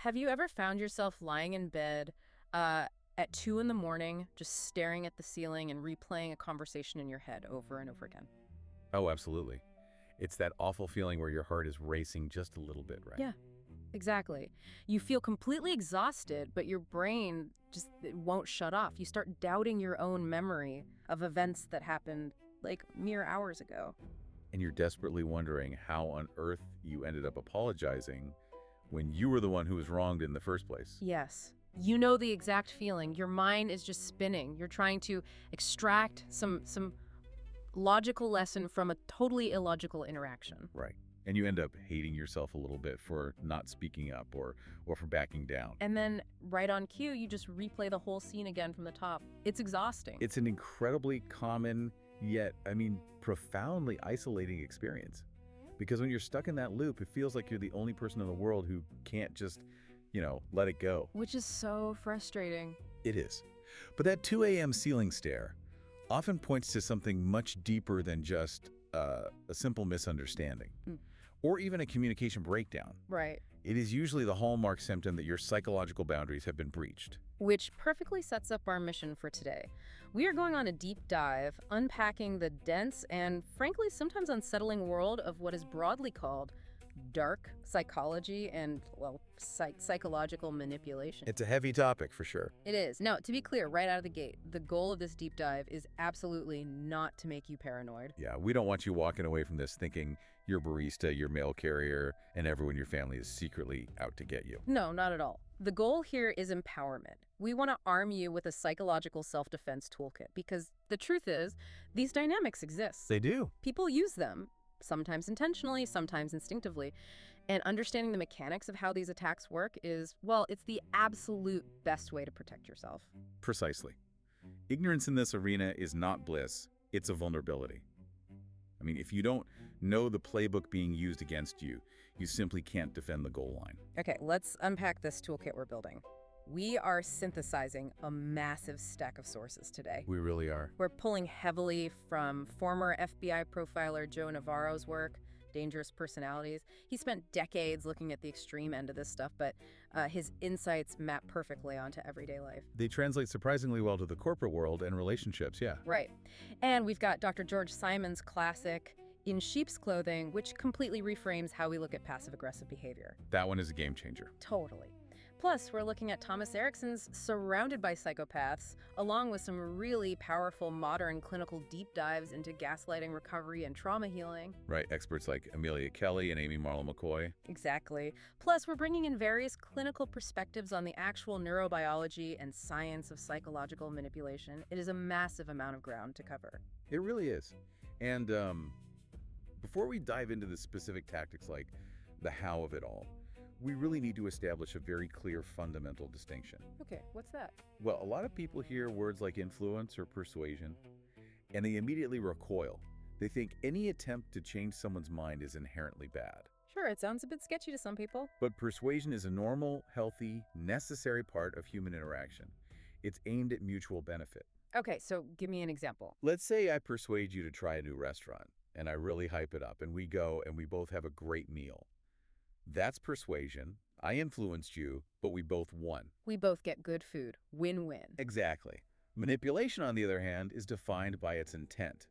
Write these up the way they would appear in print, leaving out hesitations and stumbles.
Have you ever found yourself lying in bed at 2 in the morning, just staring at the ceiling and replaying a conversation in your head over and over again? Oh, absolutely. It's that awful feeling where your heart is racing just a little bit, right? Yeah, exactly. You feel completely exhausted, but your brain just it won't shut off. You start doubting your own memory of events that happened like mere hours ago. And you're desperately wondering how on earth you ended up apologizing when you were the one who was wronged in the first place. Yes. You know the exact feeling. Your mind is just spinning. You're trying to extract some logical lesson from a totally illogical interaction. Right. And you end up hating yourself a little bit for not speaking up or for backing down. And then right on cue, you just replay the whole scene again from the top. It's exhausting. It's an incredibly common, yet, profoundly isolating experience. Because when you're stuck in that loop, it feels like you're the only person in the world who can't just, let it go. Which is so frustrating. It is. But that 2 a.m. ceiling stare often points to something much deeper than just a simple misunderstanding or even a communication breakdown. Right. It is usually the hallmark symptom that your psychological boundaries have been breached. Which perfectly sets up our mission for today. We are going on a deep dive, unpacking the dense and, frankly, sometimes unsettling world of what is broadly called dark psychology and, well, psychological manipulation. It's a heavy topic for sure. It is. Now, to be clear, right out of the gate, the goal of this deep dive is absolutely not to make you paranoid. Yeah, we don't want you walking away from this thinking your barista, your mail carrier, and everyone in your family is secretly out to get you. No, not at all. The goal here is empowerment. We want to arm you with a psychological self-defense toolkit because the truth is, these dynamics exist. They do. People use them, sometimes intentionally, sometimes instinctively. And understanding the mechanics of how these attacks work is, well, it's the absolute best way to protect yourself. Precisely. Ignorance in this arena is not bliss, it's a vulnerability. If you don't know the playbook being used against you, you simply can't defend the goal line. Okay, let's unpack this toolkit we're building. We are synthesizing a massive stack of sources today. We really are. We're pulling heavily from former FBI profiler Joe Navarro's work, Dangerous Personalities. He spent decades looking at the extreme end of this stuff, but his insights map perfectly onto everyday life. They translate surprisingly well to the corporate world and relationships, yeah. Right. And we've got Dr. George Simon's classic, In Sheep's Clothing, which completely reframes how we look at passive-aggressive behavior. That one is a game changer. Totally. Plus, we're looking at Thomas Erickson's Surrounded by Psychopaths, along with some really powerful modern clinical deep dives into gaslighting, recovery, and trauma healing. Right, experts like Amelia Kelly and Amy Marlowe McCoy. Exactly. Plus, we're bringing in various clinical perspectives on the actual neurobiology and science of psychological manipulation. It is a massive amount of ground to cover. It really is. And before we dive into the specific tactics like the how of it all, we really need to establish a very clear fundamental distinction. Okay, what's that? Well, a lot of people hear words like influence or persuasion, and they immediately recoil. They think any attempt to change someone's mind is inherently bad. Sure, it sounds a bit sketchy to some people. But persuasion is a normal, healthy, necessary part of human interaction. It's aimed at mutual benefit. Okay, so give me an example. Let's say I persuade you to try a new restaurant, and I really hype it up, and we go and we both have a great meal. That's persuasion. I influenced you, but we both won. We both get good food. Win-win. Exactly. Manipulation, on the other hand, is defined by its intent.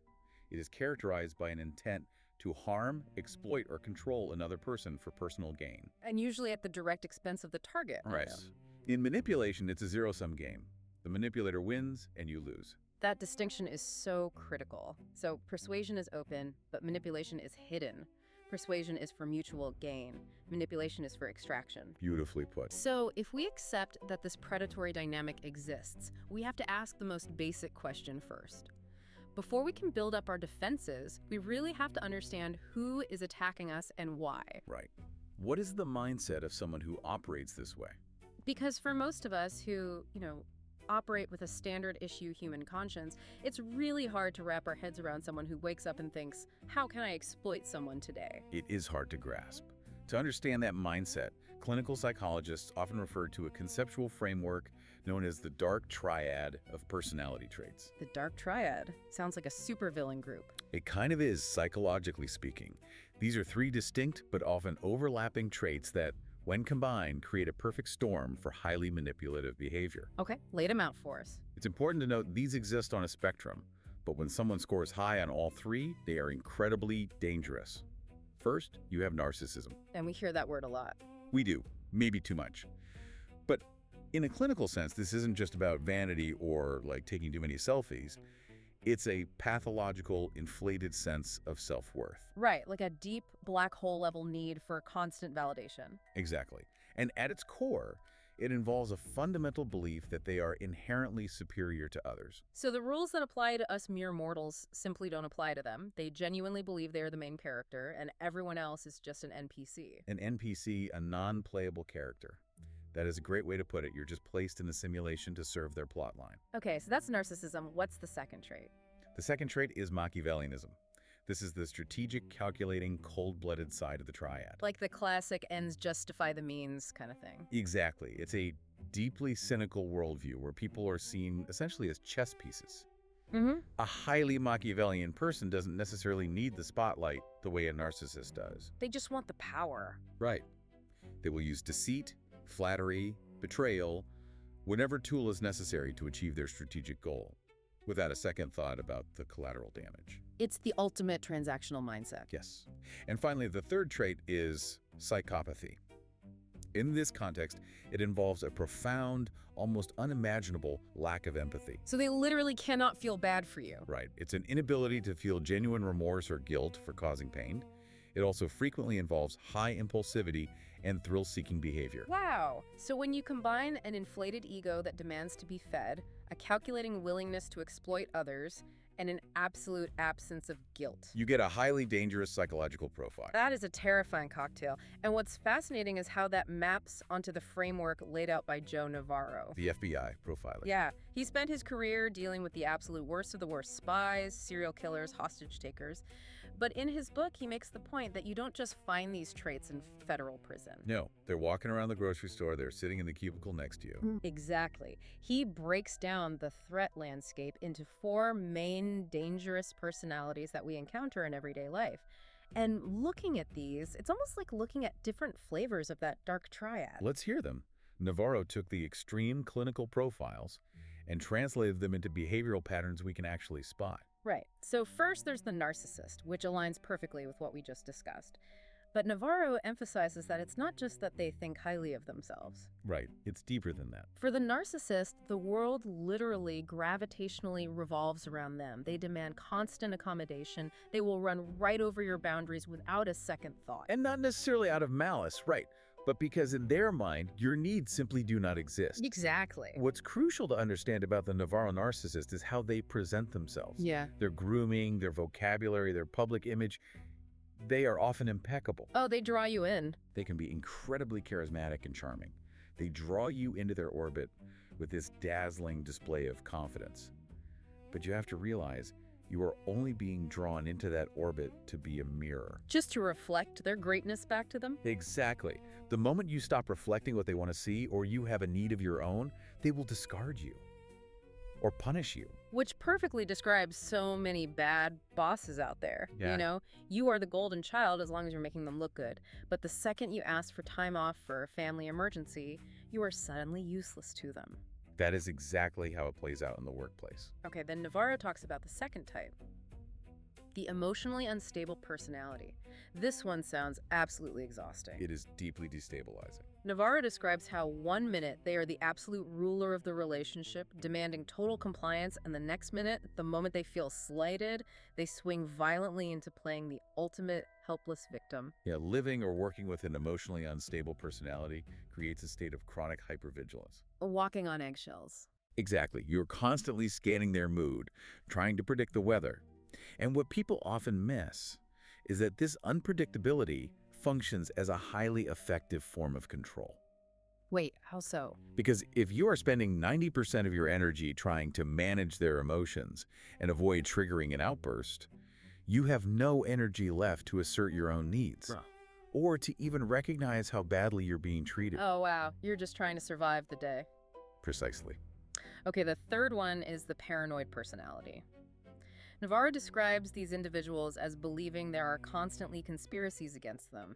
It is characterized by an intent to harm, exploit, or control another person for personal gain. And usually at the direct expense of the target. Right. In manipulation, it's a zero-sum game. The manipulator wins and you lose. That distinction is so critical. So persuasion is open, but manipulation is hidden. Persuasion is for mutual gain. Manipulation is for extraction. Beautifully put. So if we accept that this predatory dynamic exists, we have to ask the most basic question first. Before we can build up our defenses, we really have to understand who is attacking us and why. Right. What is the mindset of someone who operates this way? Because for most of us who, operate with a standard issue human conscience, it's really hard to wrap our heads around someone who wakes up and thinks, how can I exploit someone today? It is hard to grasp. To understand that mindset, clinical psychologists often refer to a conceptual framework known as the dark triad of personality traits. The dark triad sounds like a supervillain group. It kind of is, psychologically speaking. These are three distinct but often overlapping traits that, when combined, create a perfect storm for highly manipulative behavior. Okay, lay them out for us. It's important to note these exist on a spectrum, but when someone scores high on all three, they are incredibly dangerous. First, you have narcissism. And we hear that word a lot. We do, maybe too much. But in a clinical sense, this isn't just about vanity or like taking too many selfies. It's a pathological, inflated sense of self-worth. Right, like a deep black hole level need for constant validation. Exactly. And at its core, it involves a fundamental belief that they are inherently superior to others. So the rules that apply to us mere mortals simply don't apply to them. They genuinely believe they are the main character, and everyone else is just an NPC. An NPC, a non-playable character. That is a great way to put it. You're just placed in the simulation to serve their plotline. Okay, so that's narcissism. What's the second trait? The second trait is Machiavellianism. This is the strategic, calculating, cold-blooded side of the triad. Like the classic ends justify the means kind of thing. Exactly. It's a deeply cynical worldview where people are seen essentially as chess pieces. A highly Machiavellian person doesn't necessarily need the spotlight the way a narcissist does. They just want the power. Right. They will use deceit, flattery, betrayal, whatever tool is necessary to achieve their strategic goal, without a second thought about the collateral damage. It's the ultimate transactional mindset. Yes. And finally, the third trait is psychopathy. In this context, it involves a profound, almost unimaginable lack of empathy. So they literally cannot feel bad for you. Right. It's an inability to feel genuine remorse or guilt for causing pain. It also frequently involves high impulsivity and thrill-seeking behavior. Wow. So when you combine an inflated ego that demands to be fed, a calculating willingness to exploit others, and an absolute absence of guilt. You get a highly dangerous psychological profile. That is a terrifying cocktail. And what's fascinating is how that maps onto the framework laid out by Joe Navarro. The FBI profiler. Yeah, he spent his career dealing with the absolute worst of the worst spies, serial killers, hostage takers. But in his book, he makes the point that you don't just find these traits in federal prison. No, they're walking around the grocery store, they're sitting in the cubicle next to you. Exactly. He breaks down the threat landscape into 4 main dangerous personalities that we encounter in everyday life. And looking at these, it's almost like looking at different flavors of that dark triad. Let's hear them. Navarro took the extreme clinical profiles and translated them into behavioral patterns we can actually spot. Right. So first there's the narcissist, which aligns perfectly with what we just discussed. But Navarro emphasizes that it's not just that they think highly of themselves. Right. It's deeper than that. For the narcissist, the world literally gravitationally revolves around them. They demand constant accommodation. They will run right over your boundaries without a second thought. And not necessarily out of malice, right, but because in their mind, your needs simply do not exist. Exactly. What's crucial to understand about the Navarro narcissist is how they present themselves. Yeah. Their grooming, their vocabulary, their public image, they are often impeccable. Oh, they draw you in. They can be incredibly charismatic and charming. They draw you into their orbit with this dazzling display of confidence. But you have to realize you are only being drawn into that orbit to be a mirror. Just to reflect their greatness back to them? Exactly. The moment you stop reflecting what they want to see or you have a need of your own, they will discard you or punish you. Which perfectly describes so many bad bosses out there. Yeah. You know, you are the golden child as long as you're making them look good. But the second you ask for time off for a family emergency, you are suddenly useless to them. That is exactly how it plays out in the workplace. Okay, then Navarro talks about the second type, the emotionally unstable personality. This one sounds absolutely exhausting. It is deeply destabilizing. Navarro describes how 1 minute they are the absolute ruler of the relationship, demanding total compliance, and the next minute, the moment they feel slighted, they swing violently into playing the ultimate helpless victim. Yeah, living or working with an emotionally unstable personality creates a state of chronic hypervigilance. Walking on eggshells. Exactly. You're constantly scanning their mood, trying to predict the weather. And what people often miss is that this unpredictability functions as a highly effective form of control. Wait, how so? Because if you are spending 90% of your energy trying to manage their emotions and avoid triggering an outburst, you have no energy left to assert your own needs, or to even recognize how badly you're being treated. Oh, wow. You're just trying to survive the day. Precisely. Okay, the third one is the paranoid personality. Navarro describes these individuals as believing there are constantly conspiracies against them.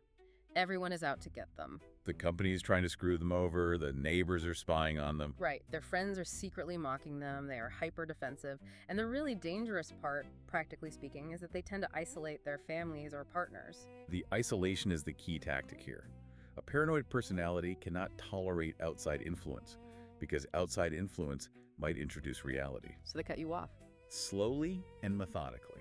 Everyone is out to get them. The company's trying to screw them over, the neighbors are spying on them. Right. Their friends are secretly mocking them, they are hyper-defensive, and the really dangerous part, practically speaking, is that they tend to isolate their families or partners. The isolation is the key tactic here. A paranoid personality cannot tolerate outside influence, because outside influence might introduce reality. So they cut you off. Slowly and methodically.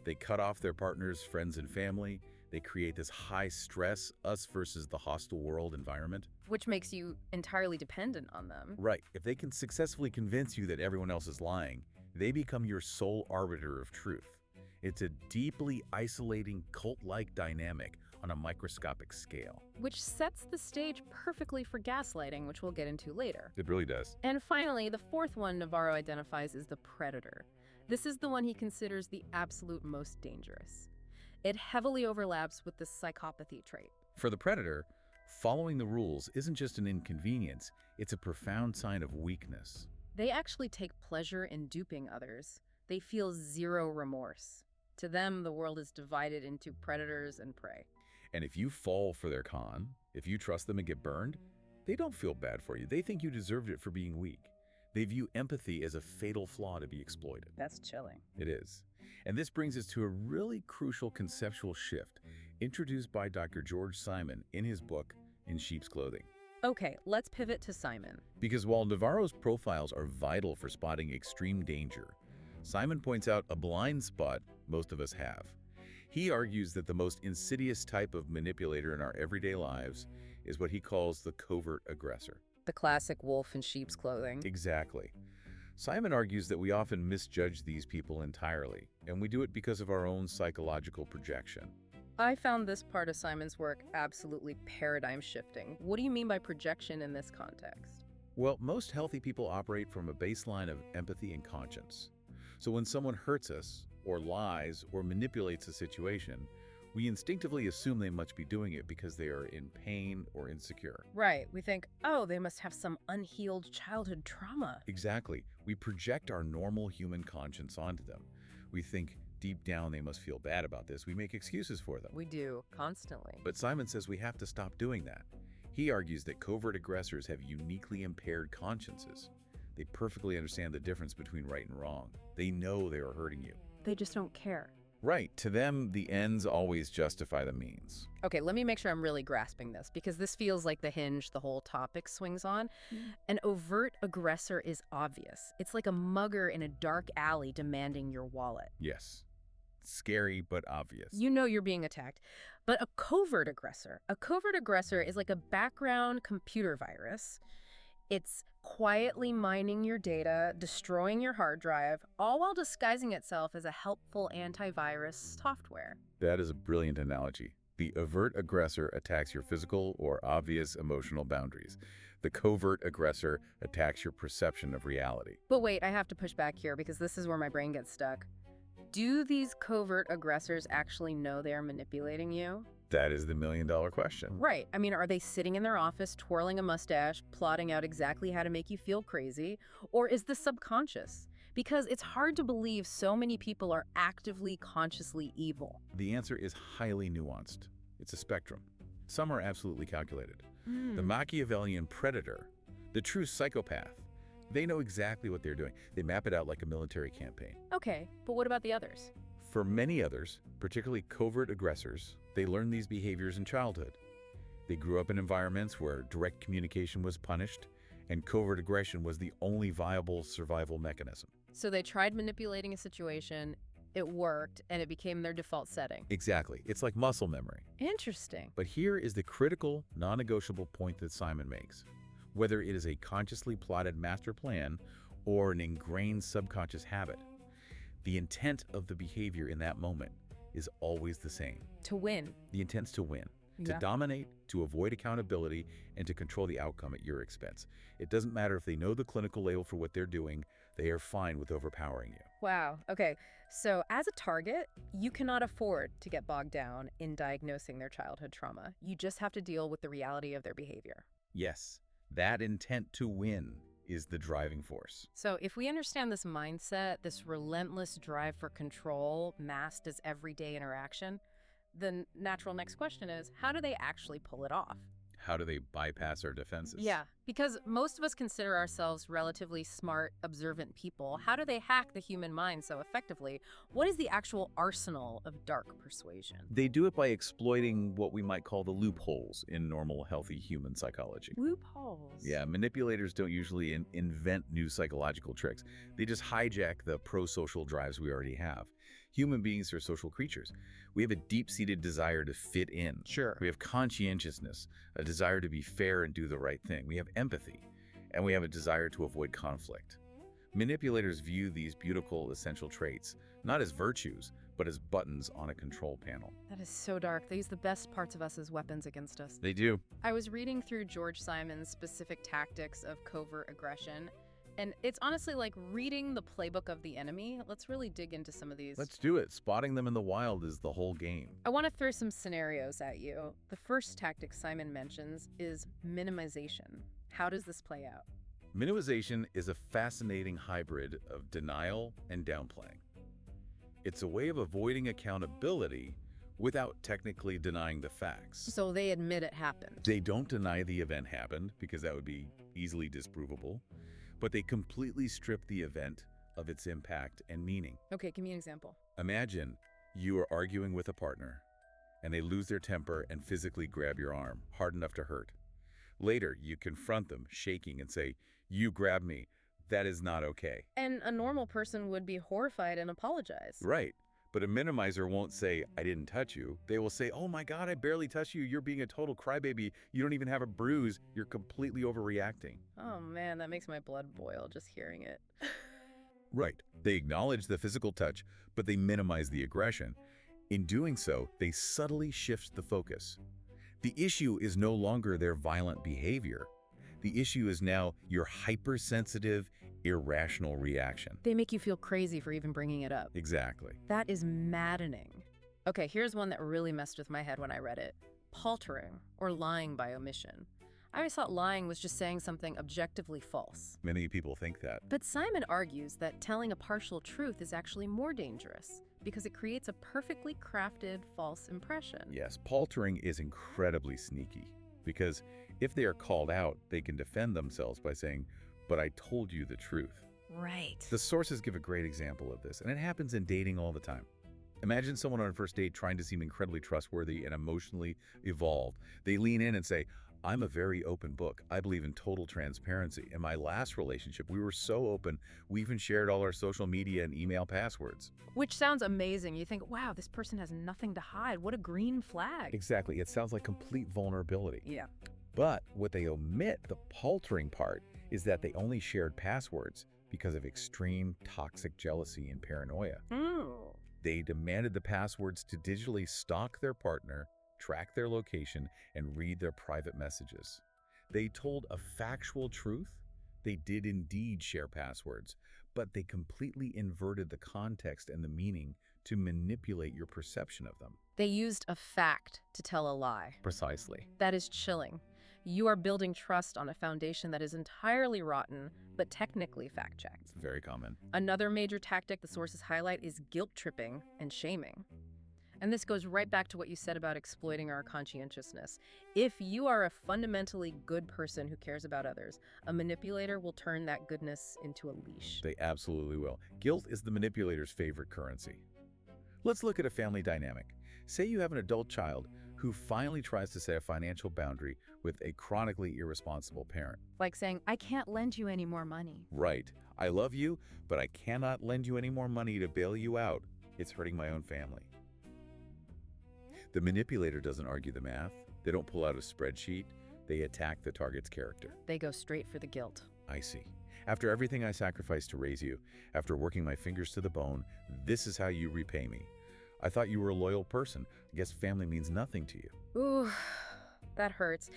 They cut off their partners, friends, and family. They create this high-stress, us versus the hostile world environment. Which makes you entirely dependent on them. Right. If they can successfully convince you that everyone else is lying, they become your sole arbiter of truth. It's a deeply isolating, cult-like dynamic on a microscopic scale. Which sets the stage perfectly for gaslighting, which we'll get into later. It really does. And finally, the fourth one Navarro identifies is the predator. This is the one he considers the absolute most dangerous. It heavily overlaps with the psychopathy trait. For the predator, following the rules isn't just an inconvenience, it's a profound sign of weakness. They actually take pleasure in duping others. They feel zero remorse. To them, the world is divided into predators and prey. And if you fall for their con, if you trust them and get burned, they don't feel bad for you. They think you deserved it for being weak. They view empathy as a fatal flaw to be exploited. That's chilling. It is. And this brings us to a really crucial conceptual shift introduced by Dr. George Simon in his book, In Sheep's Clothing. Okay, let's pivot to Simon. Because while Navarro's profiles are vital for spotting extreme danger, Simon points out a blind spot most of us have. He argues that the most insidious type of manipulator in our everyday lives is what he calls the covert aggressor. The classic wolf in sheep's clothing. Exactly. Simon argues that we often misjudge these people entirely, and we do it because of our own psychological projection. I found this part of Simon's work absolutely paradigm shifting. What do you mean by projection in this context? Well, most healthy people operate from a baseline of empathy and conscience. So when someone hurts us, or lies, or manipulates a situation, we instinctively assume they must be doing it because they are in pain or insecure. Right. We think, oh, they must have some unhealed childhood trauma. Exactly. We project our normal human conscience onto them. We think deep down they must feel bad about this. We make excuses for them. We do, constantly. But Simon says we have to stop doing that. He argues that covert aggressors have uniquely impaired consciences. They perfectly understand the difference between right and wrong. They know they are hurting you. They just don't care. Right. To them, the ends always justify the means. Okay, let me make sure I'm really grasping this, because this feels like the hinge the whole topic swings on. An overt aggressor is obvious. It's like a mugger in a dark alley demanding your wallet. Yes. Scary, but obvious. You know you're being attacked. But a covert aggressor is like a background computer virus. It's quietly mining your data, destroying your hard drive, all while disguising itself as a helpful antivirus software. That is a brilliant analogy. The overt aggressor attacks your physical or obvious emotional boundaries. The covert aggressor attacks your perception of reality. But wait, I have to push back here because this is where my brain gets stuck. Do these covert aggressors actually know they're manipulating you? That is the million-dollar question. Right. I mean, are they sitting in their office, twirling a mustache, plotting out exactly how to make you feel crazy? Or is this subconscious? Because it's hard to believe so many people are actively, consciously evil. The answer is highly nuanced. It's a spectrum. Some are absolutely calculated. The Machiavellian predator, the true psychopath, they know exactly what they're doing. They map it out like a military campaign. Okay, but what about the others? For many others, particularly covert aggressors, they learn these behaviors in childhood. They grew up in environments where direct communication was punished, and covert aggression was the only viable survival mechanism. So they tried manipulating a situation, it worked, and it became their default setting. Exactly. It's like muscle memory. Interesting. But here is the critical, non-negotiable point that Simon makes. Whether it is a consciously plotted master plan or an ingrained subconscious habit, the intent of the behavior in that moment is always the same. To win. The intent's to win, to dominate, to avoid accountability, and to control the outcome at your expense. It doesn't matter if they know the clinical label for what they're doing, they are fine with overpowering you. Wow. Okay. So as a target, you cannot afford to get bogged down in diagnosing their childhood trauma. You just have to deal with the reality of their behavior. Yes, that intent to win is the driving force. So if we understand this mindset, this relentless drive for control masked as everyday interaction, the natural next question is, how do they actually pull it off? how do they bypass our defenses? Yeah, because most of us consider ourselves relatively smart, observant people. How do they hack the human mind so effectively? What is the actual arsenal of dark persuasion? They do it by exploiting what we might call the loopholes in normal, healthy human psychology. Loopholes. Yeah, manipulators don't usually invent new psychological tricks. They just hijack the pro-social drives we already have. Human beings are social creatures. We have a deep-seated desire to fit in. Sure. We have conscientiousness, a desire to be fair and do the right thing. We have empathy, and we have a desire to avoid conflict. Manipulators view these beautiful, essential traits not as virtues, but as buttons on a control panel. That is so dark. They use the best parts of us as weapons against us. They do. I was reading through George Simon's specific tactics of covert aggression, and it's honestly like reading the playbook of the enemy. Let's really dig into some of these. Let's do it. Spotting them in the wild is the whole game. I want to throw some scenarios at you. The first tactic Simon mentions is minimization. How does this play out? Minimization is a fascinating hybrid of denial and downplaying. It's a way of avoiding accountability without technically denying the facts. So they admit it happened. They don't deny the event happened because that would be easily disprovable, but they completely strip the event of its impact and meaning. Okay, give me an example. Imagine you are arguing with a partner and they lose their temper and physically grab your arm, hard enough to hurt. Later, you confront them, shaking, and say, "You grabbed me. That is not okay." And a normal person would be horrified and apologize. Right. But a minimizer won't say, "I didn't touch you." They will say, "Oh my God, I barely touched you. You're being a total crybaby. You don't even have a bruise. You're completely overreacting." Oh man, that makes my blood boil just hearing it. Right. They acknowledge the physical touch, but they minimize the aggression. In doing so, they subtly shift the focus. The issue is no longer their violent behavior. The issue is now your hypersensitive, irrational reaction. They make you feel crazy for even bringing it up. Exactly. That is maddening. Okay, here's one that really messed with my head when I read it. Paltering, or lying by omission. I always thought lying was just saying something objectively false. Many people think that. But Simon argues that telling a partial truth is actually more dangerous because it creates a perfectly crafted false impression. Yes, paltering is incredibly sneaky because if they are called out, they can defend themselves by saying, "But I told you the truth." Right. The sources give a great example of this, and it happens in dating all the time. Imagine someone on a first date trying to seem incredibly trustworthy and emotionally evolved. They lean in and say, "I'm a very open book. I believe in total transparency. In my last relationship, we were so open, we even shared all our social media and email passwords." Which sounds amazing. You think, wow, this person has nothing to hide. What a green flag. Exactly. It sounds like complete vulnerability. Yeah. But what they omit, the paltering part, is that they only shared passwords because of extreme toxic jealousy and paranoia. They demanded the passwords to digitally stalk their partner, track their location, and read their private messages. They told a factual truth. They did indeed share passwords, but they completely inverted the context and the meaning to manipulate your perception of them. They used a fact to tell a lie. Precisely. That is chilling. You are building trust on a foundation that is entirely rotten, but technically fact-checked. It's very common. Another major tactic the sources highlight is guilt tripping and shaming. And this goes right back to what you said about exploiting our conscientiousness. If you are a fundamentally good person who cares about others, a manipulator will turn that goodness into a leash. They absolutely will. Guilt is the manipulator's favorite currency. Let's look at a family dynamic. Say you have an adult child who finally tries to set a financial boundary with a chronically irresponsible parent. Like saying, I can't lend you any more money. Right. I love you, but I cannot lend you any more money to bail you out. It's hurting my own family. The manipulator doesn't argue the math. They don't pull out a spreadsheet. They attack the target's character. They go straight for the guilt. I see. After everything I sacrificed to raise you, after working my fingers to the bone, this is how you repay me. I thought you were a loyal person. I guess family means nothing to you. Ooh, that hurts.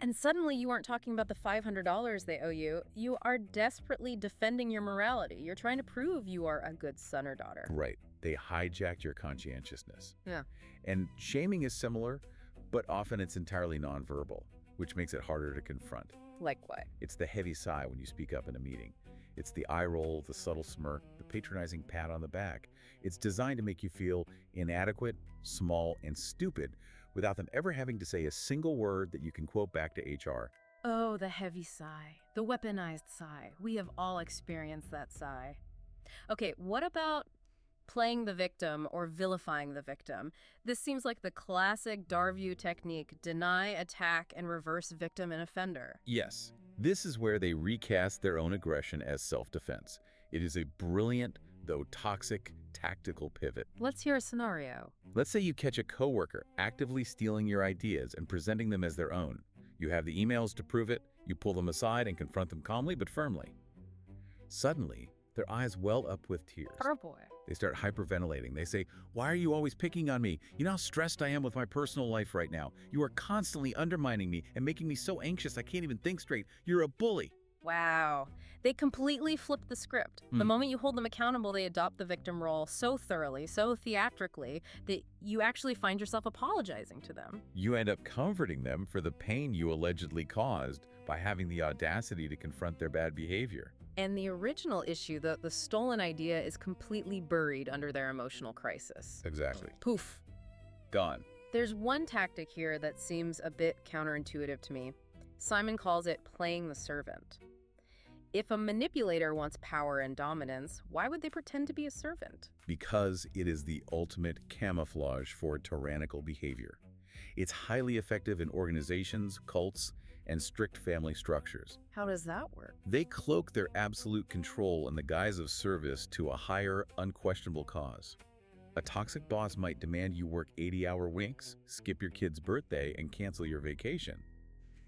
And suddenly you aren't talking about the $500 they owe you. You are desperately defending your morality. You're trying to prove you are a good son or daughter. Right. They hijacked your conscientiousness. Yeah. And shaming is similar, but often it's entirely nonverbal, which makes it harder to confront. Like what? It's the heavy sigh when you speak up in a meeting. It's the eye roll, the subtle smirk, the patronizing pat on the back. It's designed to make you feel inadequate, small, and stupid, without them ever having to say a single word that you can quote back to HR. Oh, the heavy sigh, the weaponized sigh. We have all experienced that sigh. Okay, what about playing the victim or vilifying the victim? This seems like the classic Darview technique: deny, attack, and reverse victim and offender. Yes, this is where they recast their own aggression as self-defense. It is a brilliant, though toxic, tactical pivot. Let's hear a scenario. Let's say you catch a coworker actively stealing your ideas and presenting them as their own. You have the emails to prove it, you pull them aside and confront them calmly but firmly. Suddenly, their eyes well up with tears. Oh boy. They start hyperventilating. They say, "Why are you always picking on me? You know how stressed I am with my personal life right now. You are constantly undermining me and making me so anxious I can't even think straight. You're a bully." Wow. They completely flip the script. The moment you hold them accountable, they adopt the victim role so thoroughly, so theatrically, that you actually find yourself apologizing to them. You end up comforting them for the pain you allegedly caused by having the audacity to confront their bad behavior. And the original issue, the stolen idea, is completely buried under their emotional crisis. Exactly. Poof. Gone. There's one tactic here that seems a bit counterintuitive to me. Simon calls it playing the servant. If a manipulator wants power and dominance, why would they pretend to be a servant? Because it is the ultimate camouflage for tyrannical behavior. It's highly effective in organizations, cults, and strict family structures. How does that work? They cloak their absolute control in the guise of service to a higher, unquestionable cause. A toxic boss might demand you work 80-hour weeks, skip your kid's birthday, and cancel your vacation.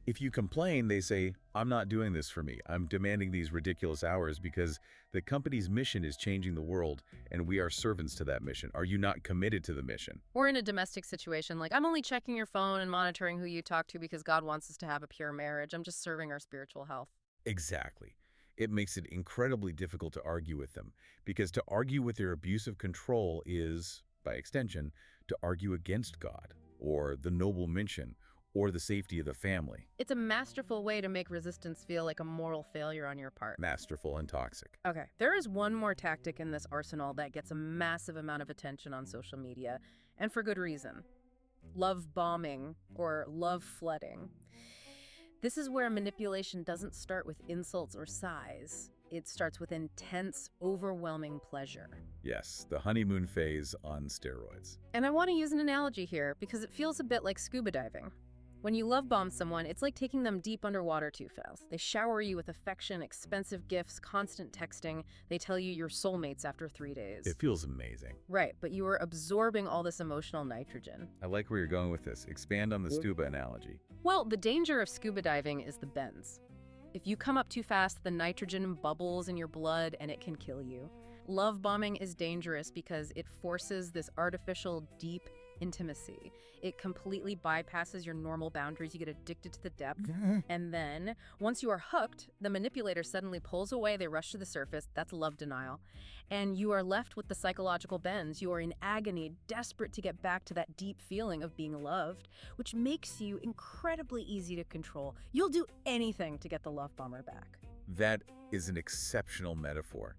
If you complain, they say, "I'm not doing this for me. I'm demanding these ridiculous hours because the company's mission is changing the world, and we are servants to that mission. Are you not committed to the mission?" Or in a domestic situation, like, "I'm only checking your phone and monitoring who you talk to because God wants us to have a pure marriage. I'm just serving our spiritual health." Exactly. It makes it incredibly difficult to argue with them, because to argue with their abuse of control is, by extension, to argue against God, or the noble mission, or the safety of the family. It's a masterful way to make resistance feel like a moral failure on your part. Masterful and toxic. Okay, there is one more tactic in this arsenal that gets a massive amount of attention on social media, and for good reason. Love bombing, or love flooding. This is where manipulation doesn't start with insults or sighs. It starts with intense, overwhelming pleasure. Yes, the honeymoon phase on steroids. And I want to use an analogy here because it feels a bit like scuba diving. When you love bomb someone, it's like taking them deep underwater too fast. They shower you with affection, expensive gifts, constant texting. They tell you you're soulmates after 3 days. It feels amazing. Right, but you are absorbing all this emotional nitrogen. I like where you're going with this. Expand on the scuba analogy. Well, the danger of scuba diving is the bends. If you come up too fast, the nitrogen bubbles in your blood and it can kill you. Love bombing is dangerous because it forces this artificial, deep intimacy. It completely bypasses your normal boundaries. You get addicted to the depth. And then, once you are hooked, the manipulator suddenly pulls away. They rush to the surface. That's love denial. And you are left with the psychological bends. You are in agony, desperate to get back to that deep feeling of being loved, which makes you incredibly easy to control. You'll do anything to get the love bomber back. That is an exceptional metaphor.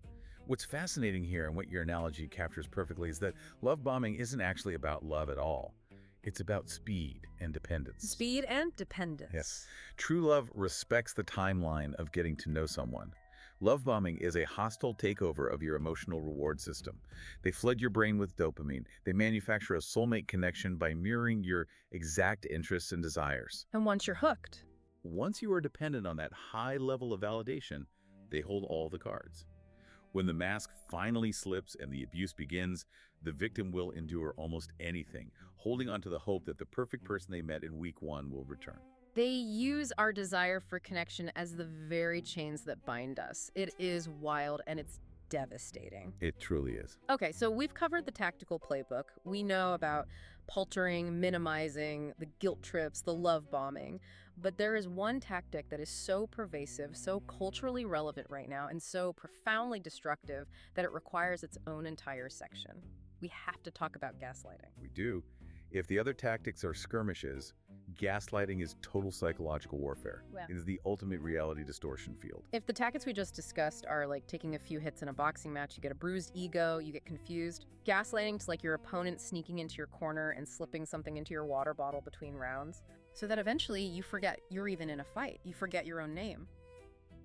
What's fascinating here, and what your analogy captures perfectly, is that love bombing isn't actually about love at all. It's about speed and dependence. Speed and dependence. Yes. True love respects the timeline of getting to know someone. Love bombing is a hostile takeover of your emotional reward system. They flood your brain with dopamine. They manufacture a soulmate connection by mirroring your exact interests and desires. And once you're hooked, Once you are dependent on that high level of validation, they hold all the cards. When the mask finally slips and the abuse begins, the victim will endure almost anything, holding onto the hope that the perfect person they met in week one will return. they use our desire for connection as the very chains that bind us. It is wild and it's devastating. It truly is. Okay, so we've covered the tactical playbook. We know about paltering, minimizing, the guilt trips, the love bombing. But there is one tactic that is so pervasive, so culturally relevant right now, and so profoundly destructive that it requires its own entire section. We have to talk about gaslighting. We do. If the other tactics are skirmishes, gaslighting is total psychological warfare. Wow. It is the ultimate reality distortion field. If the tactics we just discussed are like taking a few hits in a boxing match, you get a bruised ego, you get confused. Gaslighting's like your opponent sneaking into your corner and slipping something into your water bottle between rounds, so that eventually you forget you're even in a fight. You forget your own name.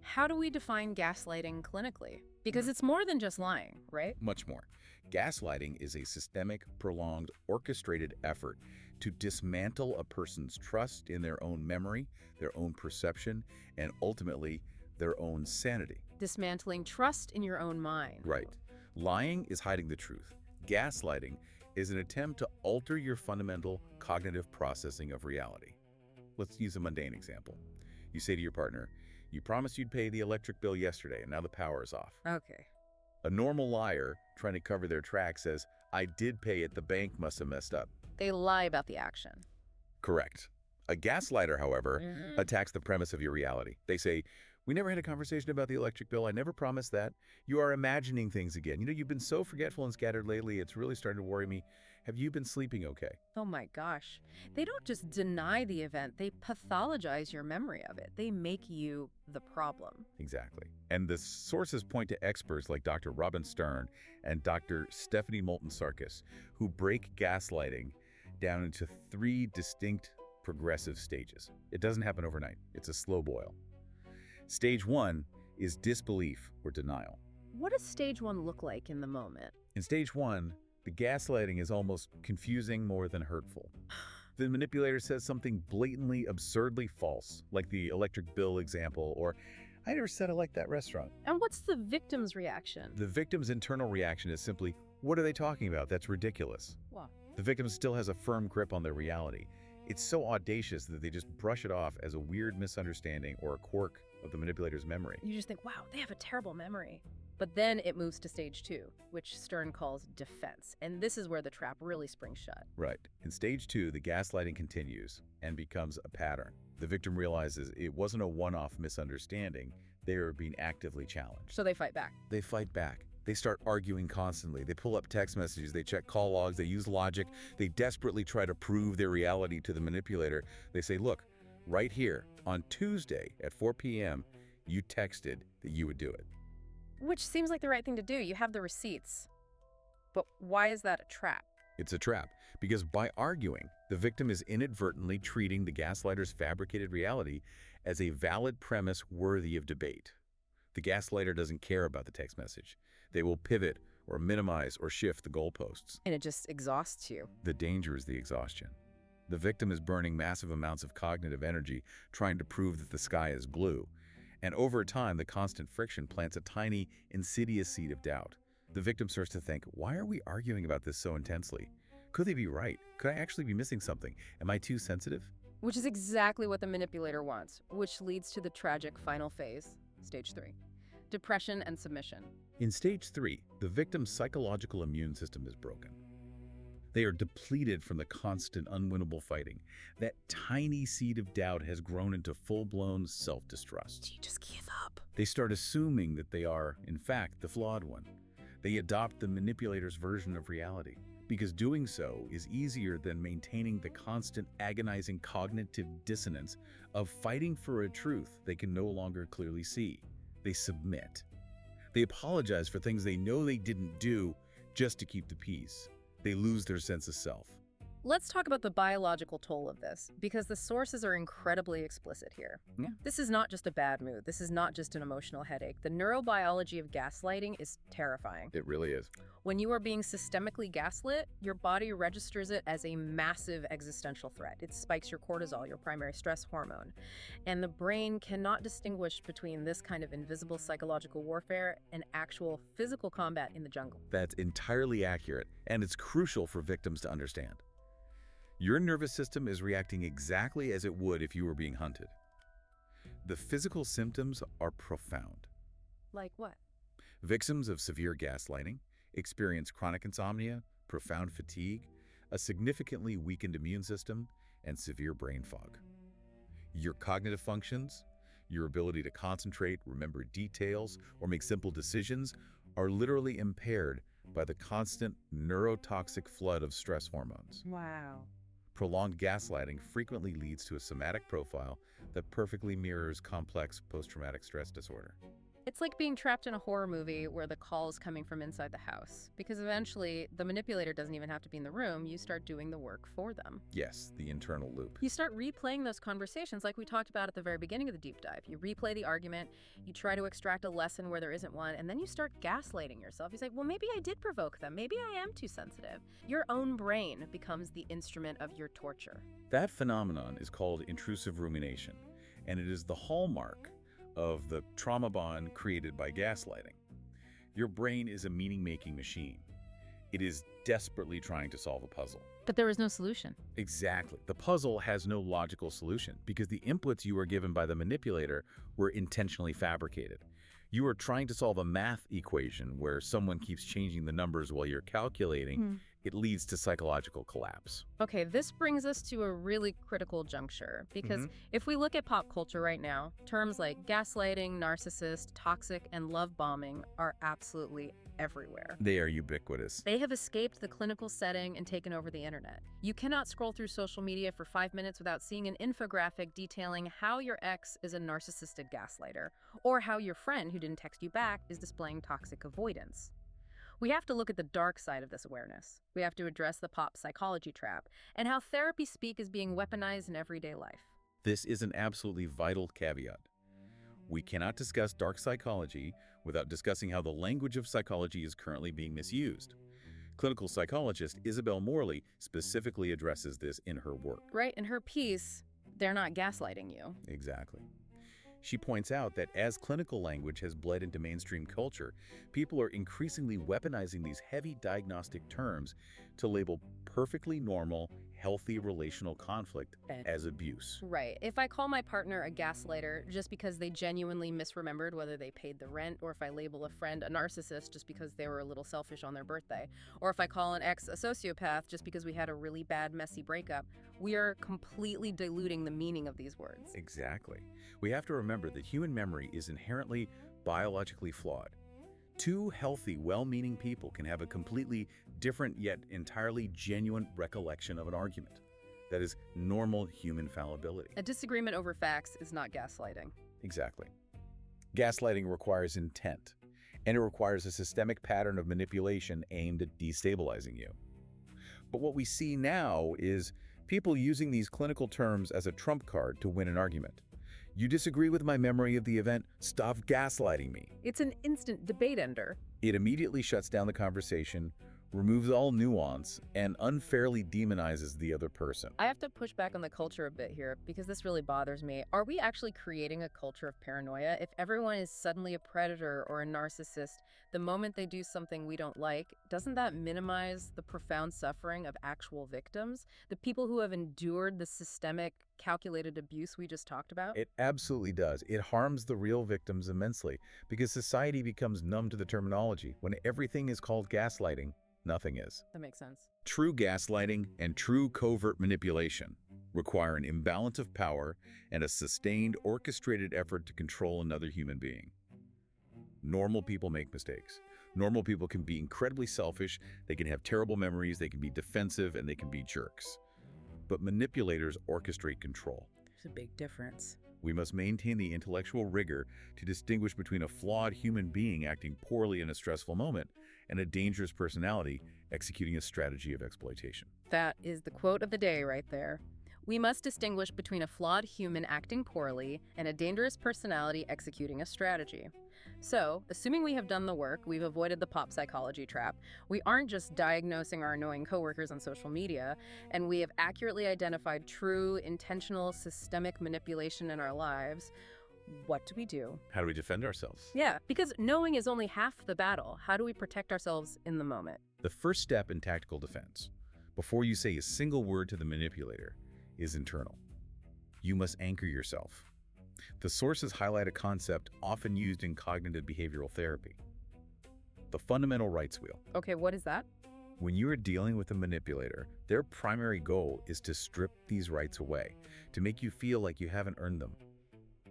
How do we define gaslighting clinically? Because it's more than just lying, right? Much more. Gaslighting is a systemic, prolonged, orchestrated effort to dismantle a person's trust in their own memory, their own perception, and ultimately, their own sanity. Dismantling trust in your own mind. Right. Lying is hiding the truth. Gaslighting is an attempt to alter your fundamental cognitive processing of reality. Let's use a mundane example. You say to your partner, "You promised you'd pay the electric bill yesterday, and now the power is off." Okay. A normal liar trying to cover their tracks says, "I did pay it, the bank must have messed up." They lie about the action. Correct. A gaslighter, however, attacks the premise of your reality. They say, "We never had a conversation about the electric bill. I never promised that. You are imagining things again. You know, you've been so forgetful and scattered lately. It's really starting to worry me. Have you been sleeping okay?" Oh my gosh. They don't just deny the event, they pathologize your memory of it. They make you the problem. Exactly. And the sources point to experts like Dr. Robin Stern and Dr. Stephanie Moulton-Sarkis, who break gaslighting down into 3 distinct progressive stages. It doesn't happen overnight. It's a slow boil. Stage 1 is disbelief or denial. What does stage 1 look like in the moment? In stage 1, the gaslighting is almost confusing more than hurtful. The manipulator says something blatantly, absurdly false, like the electric bill example, or "I never said I liked that restaurant." And what's the victim's reaction? The victim's internal reaction is simply, "What are they talking about? That's ridiculous." Wow. The victim still has a firm grip on their reality. It's so audacious that they just brush it off as a weird misunderstanding or a quirk of the manipulator's memory. You just think, wow, they have a terrible memory. But then it moves to stage 2, which Stern calls defense. And this is where the trap really springs shut. Right. In stage 2, the gaslighting continues and becomes a pattern. The victim realizes it wasn't a one-off misunderstanding. They are being actively challenged. So they fight back. They fight back. They start arguing constantly. They pull up text messages. They check call logs. They use logic. They desperately try to prove their reality to the manipulator. They say, "Look, right here on Tuesday at 4 p.m., you texted that you would do it." Which seems like the right thing to do. You have the receipts. But why is that a trap? It's a trap because by arguing, the victim is inadvertently treating the gaslighter's fabricated reality as a valid premise worthy of debate. The gaslighter doesn't care about the text message. They will pivot or minimize or shift the goalposts. And it just exhausts you. The danger is the exhaustion. The victim is burning massive amounts of cognitive energy trying to prove that the sky is blue. And over time, the constant friction plants a tiny, insidious seed of doubt. The victim starts to think, why are we arguing about this so intensely? Could they be right? Could I actually be missing something? Am I too sensitive? Which is exactly what the manipulator wants, which leads to the tragic final phase, stage 3. Depression and submission. In stage 3, the victim's psychological immune system is broken. They are depleted from the constant, unwinnable fighting. That tiny seed of doubt has grown into full-blown self-distrust. You just give up. They start assuming that they are, in fact, the flawed one. They adopt the manipulator's version of reality, because doing so is easier than maintaining the constant, agonizing cognitive dissonance of fighting for a truth they can no longer clearly see. They submit. They apologize for things they know they didn't do just to keep the peace. They lose their sense of self. Let's talk about the biological toll of this, because the sources are incredibly explicit here. Yeah. This is not just a bad mood. This is not just an emotional headache. The neurobiology of gaslighting is terrifying. It really is. When you are being systemically gaslit, your body registers it as a massive existential threat. It spikes your cortisol, your primary stress hormone. And the brain cannot distinguish between this kind of invisible psychological warfare and actual physical combat in the jungle. That's entirely accurate, and it's crucial for victims to understand. Your nervous system is reacting exactly as it would if you were being hunted. The physical symptoms are profound. Like what? Victims of severe gaslighting experience chronic insomnia, profound fatigue, a significantly weakened immune system, and severe brain fog. Your cognitive functions, your ability to concentrate, remember details, or make simple decisions are literally impaired by the constant neurotoxic flood of stress hormones. Wow. Prolonged gaslighting frequently leads to a somatic profile that perfectly mirrors complex post-traumatic stress disorder. It's like being trapped in a horror movie where the call is coming from inside the house. Because eventually, the manipulator doesn't even have to be in the room, you start doing the work for them. Yes, the internal loop. You start replaying those conversations like we talked about at the very beginning of the deep dive. You replay the argument, you try to extract a lesson where there isn't one, and then you start gaslighting yourself. You say, well, maybe I did provoke them. Maybe I am too sensitive. Your own brain becomes the instrument of your torture. That phenomenon is called intrusive rumination, and it is the hallmark of the trauma bond created by gaslighting. Your brain is a meaning-making machine. It is desperately trying to solve a puzzle. But there is no solution. Exactly. The puzzle has no logical solution because the inputs you were given by the manipulator were intentionally fabricated. You are trying to solve a math equation where someone keeps changing the numbers while you're calculating. It leads to psychological collapse. Okay, this brings us to a really critical juncture because if we look at pop culture right now, terms like gaslighting, narcissist, toxic, and love bombing are absolutely everywhere. They are ubiquitous. They have escaped the clinical setting and taken over the internet. You cannot scroll through social media for 5 minutes without seeing an infographic detailing how your ex is a narcissistic gaslighter or how your friend who didn't text you back is displaying toxic avoidance. We have to look at the dark side of this awareness. We have to address the pop psychology trap and how therapy speak is being weaponized in everyday life. This is an absolutely vital caveat. We cannot discuss dark psychology without discussing how the language of psychology is currently being misused. Clinical psychologist Isabel Morley specifically addresses this in her work. Right, in her piece, They're Not Gaslighting You. Exactly. She points out that as clinical language has bled into mainstream culture, people are increasingly weaponizing these heavy diagnostic terms to label perfectly normal, healthy relational conflict as abuse. Right. If I call my partner a gaslighter just because they genuinely misremembered whether they paid the rent, or if I label a friend a narcissist just because they were a little selfish on their birthday, or if I call an ex a sociopath just because we had a really bad, messy breakup, we are completely diluting the meaning of these words. Exactly. We have to remember that human memory is inherently biologically flawed. Two healthy, well-meaning people can have a completely different yet entirely genuine recollection of an argument. That is normal human fallibility. A disagreement over facts is not gaslighting. Exactly. Gaslighting requires intent, and it requires a systemic pattern of manipulation aimed at destabilizing you. But what we see now is people using these clinical terms as a trump card to win an argument. You disagree with my memory of the event? Stop gaslighting me. It's an instant debate ender. It immediately shuts down the conversation, removes all nuance, and unfairly demonizes the other person. I have to push back on the culture a bit here because this really bothers me. Are we actually creating a culture of paranoia? If everyone is suddenly a predator or a narcissist the moment they do something we don't like, doesn't that minimize the profound suffering of actual victims? The people who have endured the systemic, calculated abuse we just talked about? It absolutely does. It harms the real victims immensely because society becomes numb to the terminology. When everything is called gaslighting, nothing is. That makes sense. True gaslighting and true covert manipulation require an imbalance of power and a sustained, orchestrated effort to control another human being. Normal people make mistakes. Normal people can be incredibly selfish, they can have terrible memories, they can be defensive, and they can be jerks. But manipulators orchestrate control. There's a big difference. We must maintain the intellectual rigor to distinguish between a flawed human being acting poorly in a stressful moment and a dangerous personality executing a strategy of exploitation. That is the quote of the day right there. We must distinguish between a flawed human acting poorly and a dangerous personality executing a strategy. So, assuming we have done the work, we've avoided the pop psychology trap, we aren't just diagnosing our annoying coworkers on social media, and we have accurately identified true, intentional, systemic manipulation in our lives, what do we do? How do we defend ourselves? Yeah, because knowing is only half the battle. How do we protect ourselves in the moment? The first step in tactical defense, before you say a single word to the manipulator, is internal. You must anchor yourself. The sources highlight a concept often used in cognitive behavioral therapy: the fundamental rights wheel. Okay, what is that? When you are dealing with a manipulator, their primary goal is to strip these rights away, to make you feel like you haven't earned them.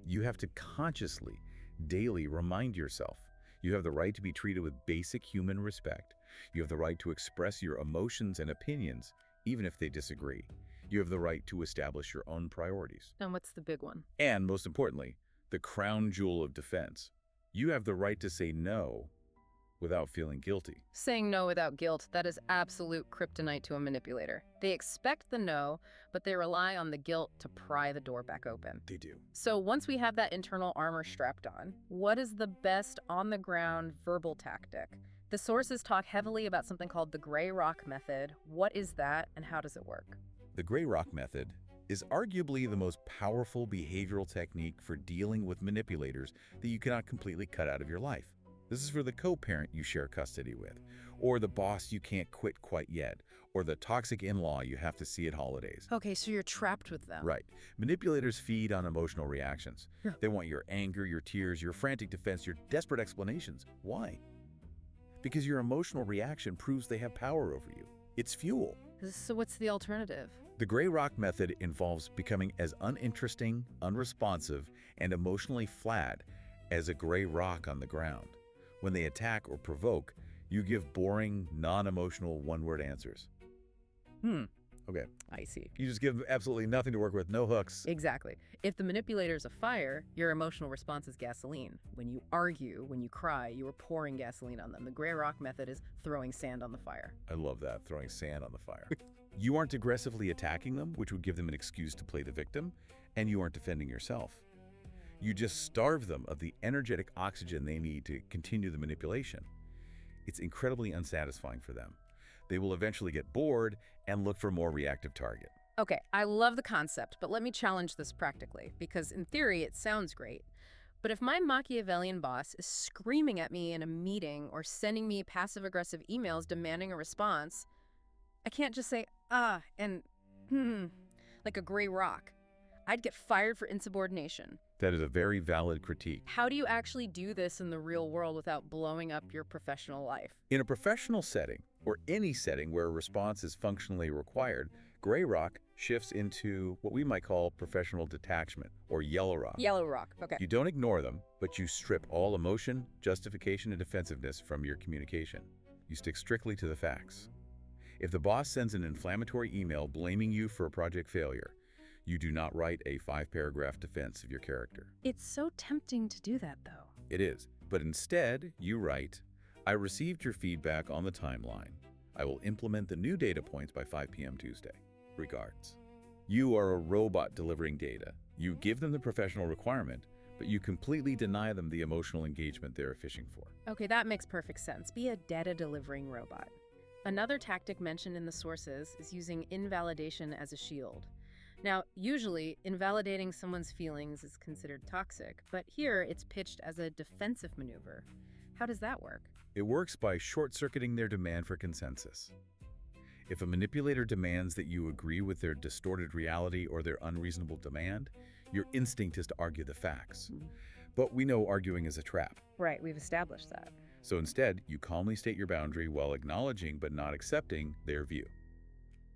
You have to consciously, daily remind yourself you have the right to be treated with basic human respect. You have the right to express your emotions and opinions, even if they disagree. You have the right to establish your own priorities. And what's the big one? And most importantly, the crown jewel of defense. You have the right to say no without feeling guilty. Saying no without guilt, that is absolute kryptonite to a manipulator. They expect the no, but they rely on the guilt to pry the door back open. They do. So once we have that internal armor strapped on, what is the best on-the-ground verbal tactic? The sources talk heavily about something called the gray rock method. What is that, and how does it work? The gray rock method is arguably the most powerful behavioral technique for dealing with manipulators that you cannot completely cut out of your life. This is for the co-parent you share custody with, or the boss you can't quit quite yet, or the toxic in-law you have to see at holidays. Okay, so you're trapped with them. Right. Manipulators feed on emotional reactions. Yeah. They want your anger, your tears, your frantic defense, your desperate explanations. Why? Because your emotional reaction proves they have power over you. It's fuel. So what's the alternative? The gray rock method involves becoming as uninteresting, unresponsive, and emotionally flat as a gray rock on the ground. When they attack or provoke, you give boring, non-emotional one-word answers. Okay. I see. You just give them absolutely nothing to work with, no hooks. Exactly. If the manipulator's a fire, your emotional response is gasoline. When you argue, when you cry, you are pouring gasoline on them. The gray rock method is throwing sand on the fire. I love that, throwing sand on the fire. You aren't aggressively attacking them, which would give them an excuse to play the victim, and you aren't defending yourself. You just starve them of the energetic oxygen they need to continue the manipulation. It's incredibly unsatisfying for them. They will eventually get bored and look for a more reactive target. Okay, I love the concept, but let me challenge this practically, because in theory it sounds great. But if my Machiavellian boss is screaming at me in a meeting or sending me passive-aggressive emails demanding a response, I can't just say, like a gray rock. I'd get fired for insubordination. That is a very valid critique. How do you actually do this in the real world without blowing up your professional life? In a professional setting, or any setting where a response is functionally required, gray rock shifts into what we might call professional detachment, or yellow rock. Yellow rock, okay. You don't ignore them, but you strip all emotion, justification, and defensive from your communication. You stick strictly to the facts. If the boss sends an inflammatory email blaming you for a project failure, you do not write a 5-paragraph defense of your character. It's so tempting to do that, though. It is, but instead, you write, I received your feedback on the timeline. I will implement the new data points by 5 p.m. Tuesday. Regards. You are a robot delivering data. You give them the professional requirement, but you completely deny them the emotional engagement they're fishing for. Okay, that makes perfect sense. Be a data-delivering robot. Another tactic mentioned in the sources is using invalidation as a shield. Now, usually, invalidating someone's feelings is considered toxic, but here it's pitched as a defensive maneuver. How does that work? It works by short-circuiting their demand for consensus. If a manipulator demands that you agree with their distorted reality or their unreasonable demand, your instinct is to argue the facts. But we know arguing is a trap. Right, we've established that. So instead, you calmly state your boundary while acknowledging but not accepting their view.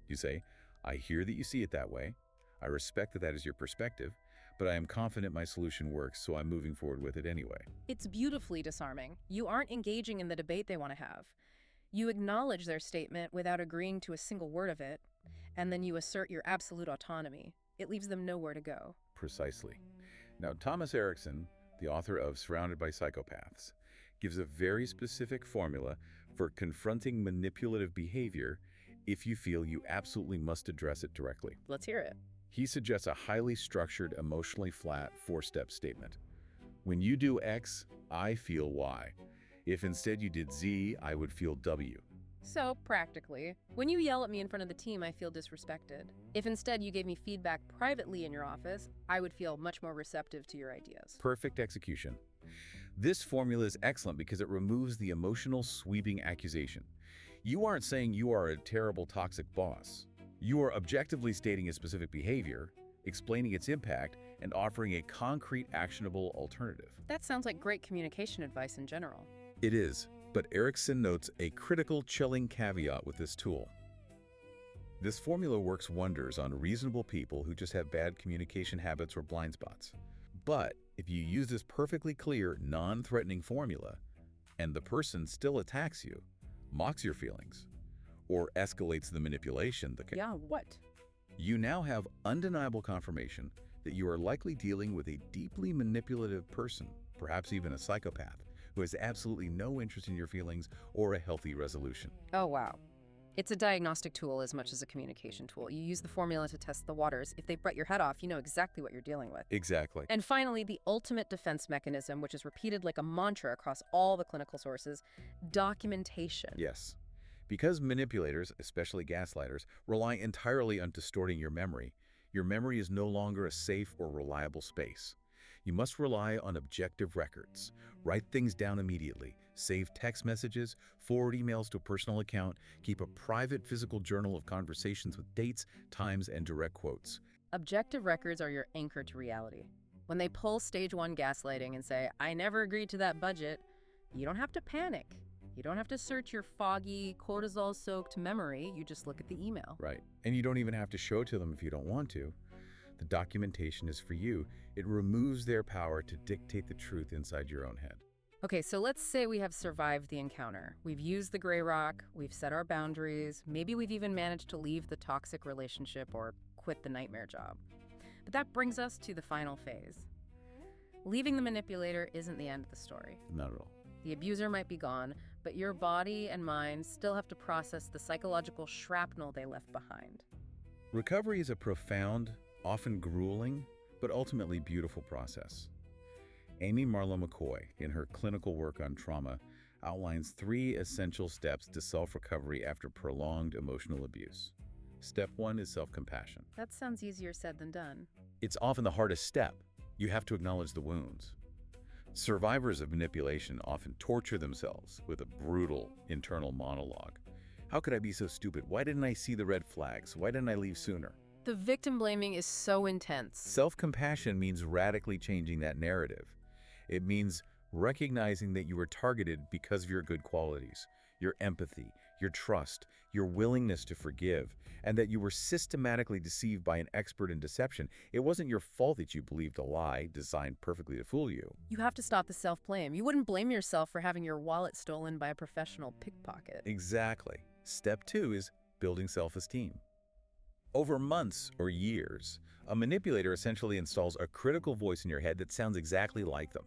You say, I hear that you see it that way. I respect that that is your perspective, but I am confident my solution works, so I'm moving forward with it anyway. It's beautifully disarming. You aren't engaging in the debate they want to have. You acknowledge their statement without agreeing to a single word of it, and then you assert your absolute autonomy. It leaves them nowhere to go. Precisely. Now, Thomas Erickson, the author of Surrounded by Psychopaths, gives a very specific formula for confronting manipulative behavior if you feel you absolutely must address it directly. Let's hear it. He suggests a highly structured, emotionally flat 4-step statement. When you do X, I feel Y. If instead you did Z, I would feel W. So, practically, when you yell at me in front of the team, I feel disrespected. If instead you gave me feedback privately in your office, I would feel much more receptive to your ideas. Perfect execution. This formula is excellent because it removes the emotional sweeping accusation. You aren't saying you are a terrible toxic boss. You are objectively stating a specific behavior, explaining its impact, and offering a concrete, actionable alternative. That sounds like great communication advice in general. It is, but Erickson notes a critical, chilling caveat with this tool. This formula works wonders on reasonable people who just have bad communication habits or blind spots. But if you use this perfectly clear, non-threatening formula, and the person still attacks you, mocks your feelings, or escalates the manipulation, What? You now have undeniable confirmation that you are likely dealing with a deeply manipulative person, perhaps even a psychopath, who has absolutely no interest in your feelings or a healthy resolution. Oh, wow. It's a diagnostic tool as much as a communication tool. You use the formula to test the waters. If they butt your head off, you know exactly what you're dealing with. Exactly. And finally, the ultimate defense mechanism, which is repeated like a mantra across all the clinical sources, documentation. Yes. Because manipulators, especially gaslighters, rely entirely on distorting your memory is no longer a safe or reliable space. You must rely on objective records. Write things down immediately. Save text messages, forward emails to a personal account, keep a private physical journal of conversations with dates, times, and direct quotes. Objective records are your anchor to reality. When they pull stage 1 gaslighting and say, I never agreed to that budget, you don't have to panic. You don't have to search your foggy, cortisol-soaked memory. You just look at the email. Right. And you don't even have to show it to them if you don't want to. The documentation is for you. It removes their power to dictate the truth inside your own head. Okay, so let's say we have survived the encounter. We've used the gray rock, we've set our boundaries, maybe we've even managed to leave the toxic relationship or quit the nightmare job. But that brings us to the final phase. Leaving the manipulator isn't the end of the story. Not at all. The abuser might be gone, but your body and mind still have to process the psychological shrapnel they left behind. Recovery is a profound, often grueling, but ultimately beautiful process. Amy Marlowe McCoy, in her clinical work on trauma, outlines 3 essential steps to self-recovery after prolonged emotional abuse. Step 1 is self-compassion. That sounds easier said than done. It's often the hardest step. You have to acknowledge the wounds. Survivors of manipulation often torture themselves with a brutal internal monologue. How could I be so stupid? Why didn't I see the red flags? Why didn't I leave sooner? The victim blaming is so intense. Self-compassion means radically changing that narrative. It means recognizing that you were targeted because of your good qualities, your empathy, your trust, your willingness to forgive, and that you were systematically deceived by an expert in deception. It wasn't your fault that you believed a lie designed perfectly to fool you. You have to stop the self-blame. You wouldn't blame yourself for having your wallet stolen by a professional pickpocket. Exactly. Step 2 is building self-esteem. Over months or years, a manipulator essentially installs a critical voice in your head that sounds exactly like them.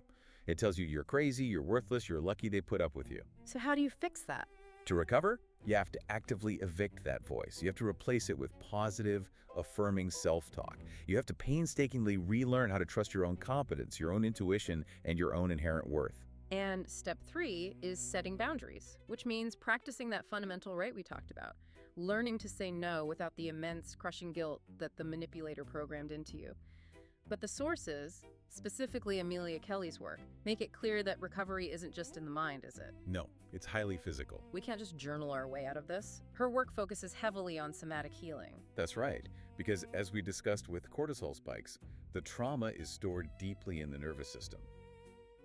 It tells you you're crazy, you're worthless, you're lucky they put up with you. So how do you fix that? To recover, you have to actively evict that voice. You have to replace it with positive, affirming self-talk. You have to painstakingly relearn how to trust your own competence, your own intuition, and your own inherent worth. And step 3 is setting boundaries, which means practicing that fundamental right we talked about. Learning to say no without the immense, crushing guilt that the manipulator programmed into you. But the sources, specifically Amelia Kelly's work, make it clear that recovery isn't just in the mind, is it? No, it's highly physical. We can't just journal our way out of this. Her work focuses heavily on somatic healing. That's right, because as we discussed with cortisol spikes, the trauma is stored deeply in the nervous system.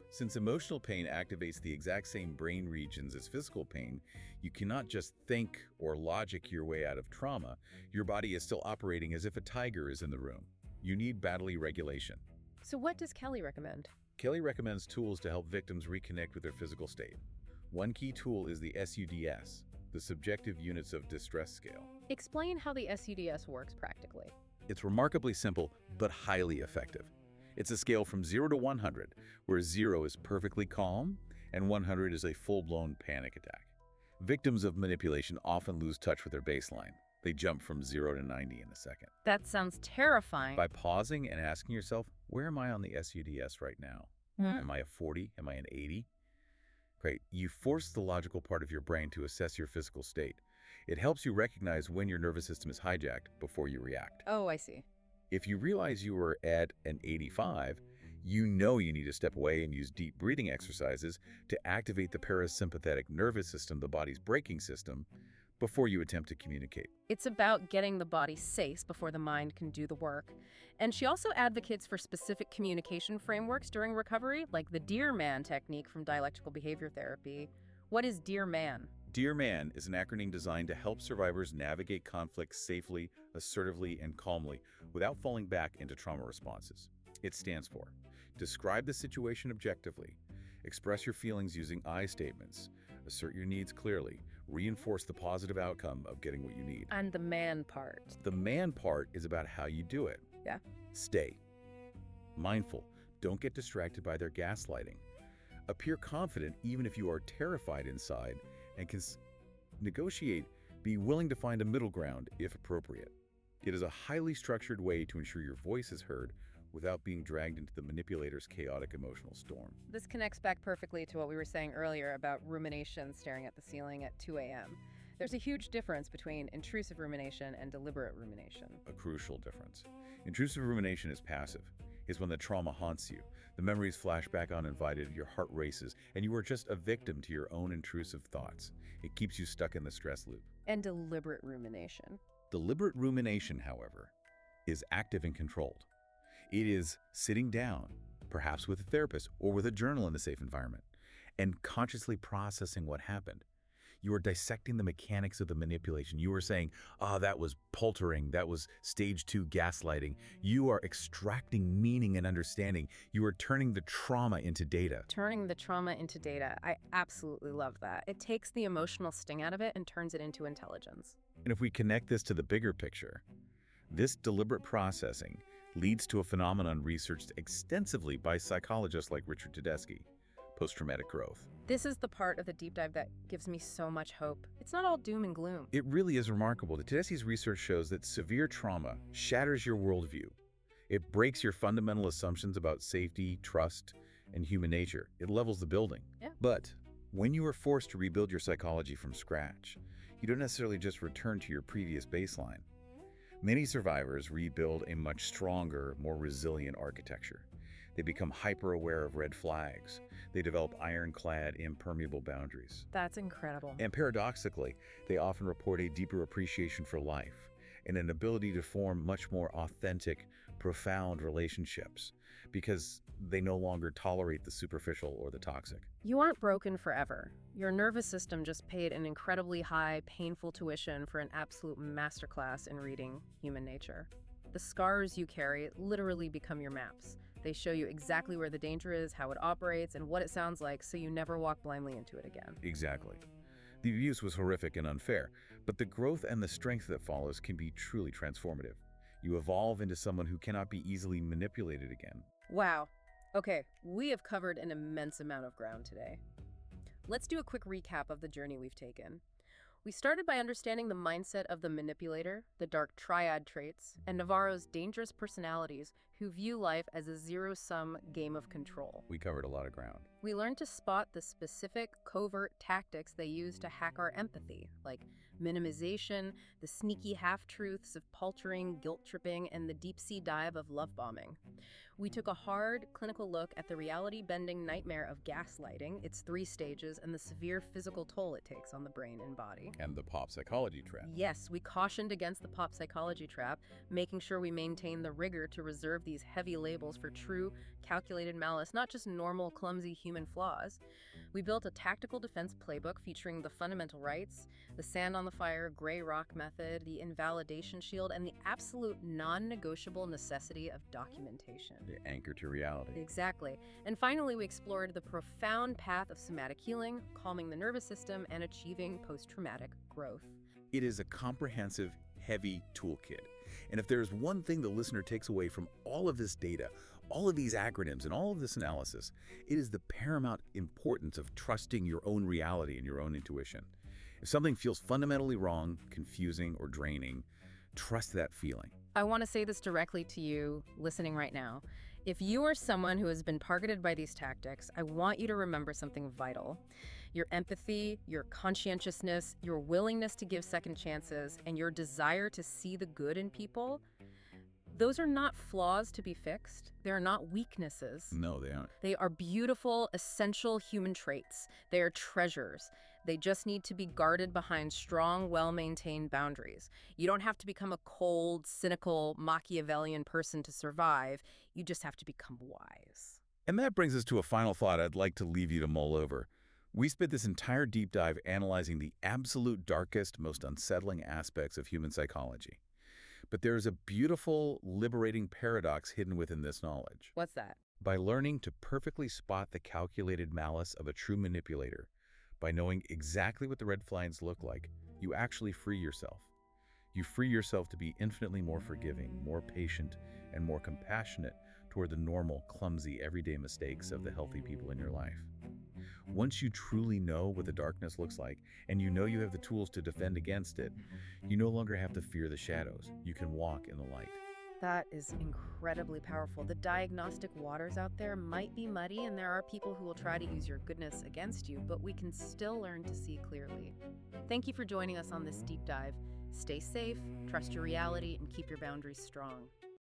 Since emotional pain activates the exact same brain regions as physical pain, you cannot just think or logic your way out of trauma. Your body is still operating as if a tiger is in the room. You need bodily regulation. So what does Kelly recommend? Kelly recommends tools to help victims reconnect with their physical state. One key tool is the SUDS, the Subjective Units of Distress Scale. Explain how the SUDS works practically. It's remarkably simple, but highly effective. It's a scale from 0 to 100, where 0 is perfectly calm and 100 is a full-blown panic attack. Victims of manipulation often lose touch with their baseline. They jump from 0 to 90 in a second. That sounds terrifying. By pausing and asking yourself, where am I on the SUDS right now? Am I a 40? Am I an 80? Great. You force the logical part of your brain to assess your physical state. It helps you recognize when your nervous system is hijacked before you react. Oh, I see. If you realize you were at an 85, you know you need to step away and use deep breathing exercises to activate the parasympathetic nervous system, the body's braking system, before you attempt to communicate. It's about getting the body safe before the mind can do the work. And she also advocates for specific communication frameworks during recovery, like the Dear Man technique from dialectical behavior therapy. What is Dear Man? Dear Man is an acronym designed to help survivors navigate conflicts safely, assertively, and calmly without falling back into trauma responses. It stands for: describe the situation objectively, express your feelings using I statements, assert your needs clearly, reinforce the positive outcome of getting what you need. And the man part. The man part is about how you do it. Yeah. Stay mindful. Don't get distracted by their gaslighting. Appear confident even if you are terrified inside, and can negotiate. Be willing to find a middle ground if appropriate. It is a highly structured way to ensure your voice is heard without being dragged into the manipulator's chaotic emotional storm. This connects back perfectly to what we were saying earlier about rumination staring at the ceiling at 2 a.m. There's a huge difference between intrusive rumination and deliberate rumination. A crucial difference. Intrusive rumination is passive. It's when the trauma haunts you. The memories flash back uninvited, your heart races, and you are just a victim to your own intrusive thoughts. It keeps you stuck in the stress loop. And deliberate rumination. Deliberate rumination, however, is active and controlled. It is sitting down, perhaps with a therapist or with a journal in a safe environment, and consciously processing what happened. You are dissecting the mechanics of the manipulation. You are saying, that was poltering, that was stage 2 gaslighting. You are extracting meaning and understanding. You are turning the trauma into data. Turning the trauma into data. I absolutely love that. It takes the emotional sting out of it and turns it into intelligence. And if we connect this to the bigger picture, this deliberate processing leads to a phenomenon researched extensively by psychologists like Richard Tedeschi: post-traumatic growth. This is the part of the deep dive that gives me so much hope. It's not all doom and gloom. It really is remarkable. Tedeschi's research shows that severe trauma shatters your worldview. It breaks your fundamental assumptions about safety, trust, and human nature. It levels the building. Yeah. But when you are forced to rebuild your psychology from scratch, you don't necessarily just return to your previous baseline. Many survivors rebuild a much stronger, more resilient architecture. They become hyper-aware of red flags. They develop ironclad, impermeable boundaries. That's incredible. And paradoxically, they often report a deeper appreciation for life and an ability to form much more authentic, profound relationships because they no longer tolerate the superficial or the toxic. You aren't broken forever. Your nervous system just paid an incredibly high, painful tuition for an absolute masterclass in reading human nature. The scars you carry literally become your maps. They show you exactly where the danger is, how it operates, and what it sounds like, so you never walk blindly into it again. Exactly. The abuse was horrific and unfair, but the growth and the strength that follows can be truly transformative. You evolve into someone who cannot be easily manipulated again. Wow. Okay, we have covered an immense amount of ground today. Let's do a quick recap of the journey we've taken. We started by understanding the mindset of the manipulator, the dark triad traits, and Navarro's dangerous personalities who view life as a zero-sum game of control. We covered a lot of ground. We learned to spot the specific, covert tactics they use to hack our empathy, like minimization, the sneaky half-truths of paltering, guilt-tripping, and the deep-sea dive of love bombing. We took a hard, clinical look at the reality-bending nightmare of gaslighting, its 3 stages, and the severe physical toll it takes on the brain and body. And the pop psychology trap. Yes, we cautioned against the pop psychology trap, making sure we maintain the rigor to reserve these heavy labels for true, calculated malice, not just normal, clumsy human flaws. We built a tactical defense playbook featuring the fundamental rights, the sand on the fire, gray rock method, the invalidation shield, and the absolute non-negotiable necessity of documentation. The anchor to reality. Exactly. And finally, we explored the profound path of somatic healing, calming the nervous system, and achieving post-traumatic growth. It is a comprehensive, heavy toolkit. And if there's one thing the listener takes away from all of this data, all of these acronyms and all of this analysis, it is the paramount importance of trusting your own reality and your own intuition. If something feels fundamentally wrong, confusing, or draining, trust that feeling. I want to say this directly to you listening right now. If you are someone who has been targeted by these tactics, I want you to remember something vital. Your empathy, your conscientiousness, your willingness to give second chances, and your desire to see the good in people, those are not flaws to be fixed. They're not weaknesses. No, they aren't. They are beautiful, essential human traits. They are treasures. They just need to be guarded behind strong, well-maintained boundaries. You don't have to become a cold, cynical, Machiavellian person to survive. You just have to become wise. And that brings us to a final thought I'd like to leave you to mull over. We spent this entire deep dive analyzing the absolute darkest, most unsettling aspects of human psychology. But there is a beautiful, liberating paradox hidden within this knowledge. What's that? By learning to perfectly spot the calculated malice of a true manipulator, By knowing exactly what the red flags look like, you actually free yourself. You free yourself to be infinitely more forgiving, more patient, and more compassionate toward the normal, clumsy, everyday mistakes of the healthy people in your life. Once you truly know what the darkness looks like, and you know you have the tools to defend against it, you no longer have to fear the shadows. You can walk in the light. That is incredibly powerful. The diagnostic waters out there might be muddy, and there are people who will try to use your goodness against you, but we can still learn to see clearly. Thank you for joining us on this deep dive. Stay safe, trust your reality, and keep your boundaries strong.